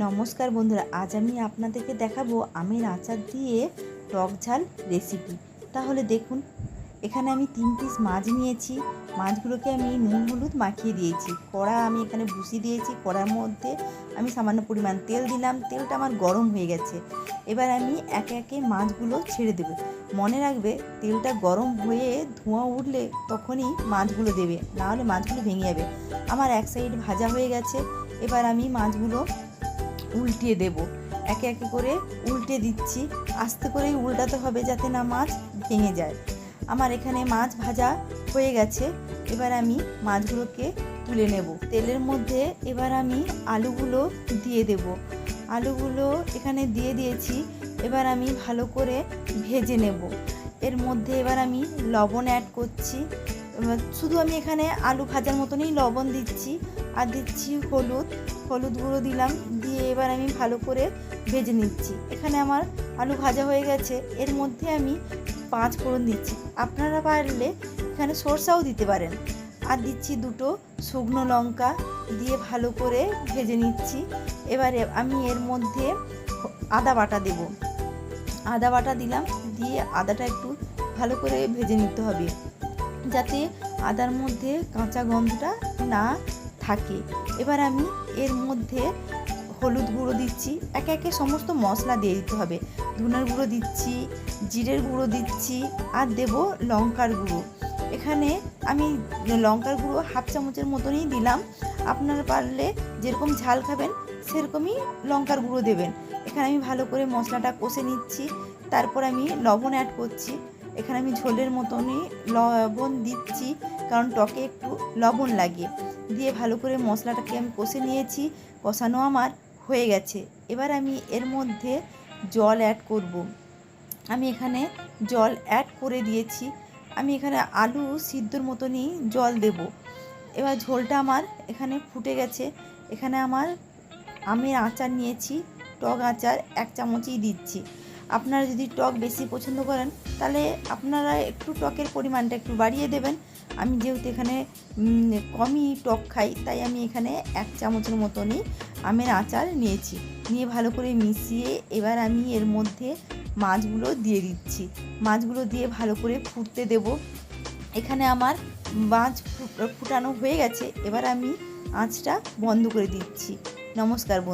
নমস্কার বন্ধুরা, আজ আমি আপনাদেরকে দেখাবো আমের আচার দিয়ে টক ঝাল রেসিপি। তাহলে দেখুন, এখানে আমি 3 পিস মাছ নিয়েছি। মাছগুলোকে আমি নুন হলুদ মাখিয়ে দিয়েছি। কড়া আমি এখানে বসিয়ে দিয়েছি। কড়ার মধ্যে আমি সামান্য পরিমাণ তেল দিলাম। তেলটা আমার গরম হয়ে গেছে। এবার আমি একে একে মাছগুলো ছেড়ে দেবো। মনে রাখবে, তেলটা গরম হয়ে ধোঁয়া উঠলে তখনই মাছগুলো দেবে, নাহলে মাছগুলো ভেঙে যাবে। আমার এক সাইড ভাজা হয়ে গেছে। এবার আমি মাছগুলো উল্টিয়ে দেব। একে একে করে উল্টে দিচ্ছি। আস্তে করেই উল্টাতে হবে যাতে না মাছ ভেঙে যায়। আমার এখানে মাছ ভাজা হয়ে গেছে। এবার আমি মাছগুলোকে তুলে নেব। তেলের মধ্যে এবার আমি আলুগুলো দিয়ে দেব। আলুগুলো এখানে দিয়ে দিয়েছি। এবার আমি ভালো করে ভেজে নেব। এর মধ্যে এবার আমি লবণ অ্যাড করছি। শুধু আমি এখানে আলু ভাজার মতনই লবণ দিচ্ছি, আর দিচ্ছি হলুদ গুঁড়ো দিলাম। দিয়ে এবার আমি ভালো করে ভেজে নিচ্ছি। এখানে আমার আলু ভাজা হয়ে গেছে। এর মধ্যে আমি 5 ফোড়ন দিচ্ছি। আপনারা পারলে এখানে সরষাও দিতে পারেন। আর দিচ্ছি 2টো শুকনো লঙ্কা, দিয়ে ভালো করে ভেজে নিচ্ছি। এবারে আমি এর মধ্যে আদা বাটা দেব। আদা বাটা দিলাম, দিয়ে আদাটা একটু ভালো করে ভেজে নিতে হবে, যাতে আদার মধ্যে কাঁচা গন্ধটা না থাকে। এবার আমি এর মধ্যে হলুদ গুঁড়ো দিচ্ছি। একে একে সমস্ত মশলা দিয়ে দিতে হবে। ধনের গুঁড়ো দিচ্ছি, জিরের গুঁড়ো দিচ্ছি, আর দেব লঙ্কার গুঁড়ো। এখানে আমি লঙ্কার গুঁড়ো 1/2 চামচের মতনই দিলাম। আপনারা পারলে যেরকম ঝাল খাবেন সেরকমই লঙ্কার গুঁড়ো দেবেন। এখানে আমি ভালো করে মশলাটা কষে নিচ্ছি। তারপর আমি লবণ অ্যাড করছি। এখানে আমি ঝোলের মতনই লবণ দিচ্ছি, কারণ টকে একটু লবণ লাগে। দিয়ে ভালো করে মশলাটাকে আমি কষে নিয়েছি। কষানো আমার হয়ে গেছে। এবার আমি এর মধ্যে জল অ্যাড করব। আমি এখানে জল অ্যাড করে দিয়েছি। আমি এখানে আলু সিদ্ধর মতনই জল দেব। এবার ঝোলটা আমার এখানে ফুটে গেছে। এখানে আমার আমের আচার নিয়েছি, টক আচার 1 চামচই দিচ্ছি। আপনারা যদি টক বেশি পছন্দ করেন তাহলে আপনারা একটু টকের পরিমাণটা একটু বাড়িয়ে দেবেন। আমি যেহেতু এখানে কমই টক খাই, তাই আমি এখানে 1 চামচের মতনই আমের আচার নিয়েছি। নিয়ে ভালো করে মিশিয়ে এবার আমি এর মধ্যে মাছগুলো দিয়ে দিচ্ছি। মাছগুলো দিয়ে ভালো করে ফুটতে দেব। এখানে আমার মাছ ফুটানো হয়ে গেছে। এবার আমি আঁচটা বন্ধ করে দিচ্ছি। নমস্কার বন্ধু।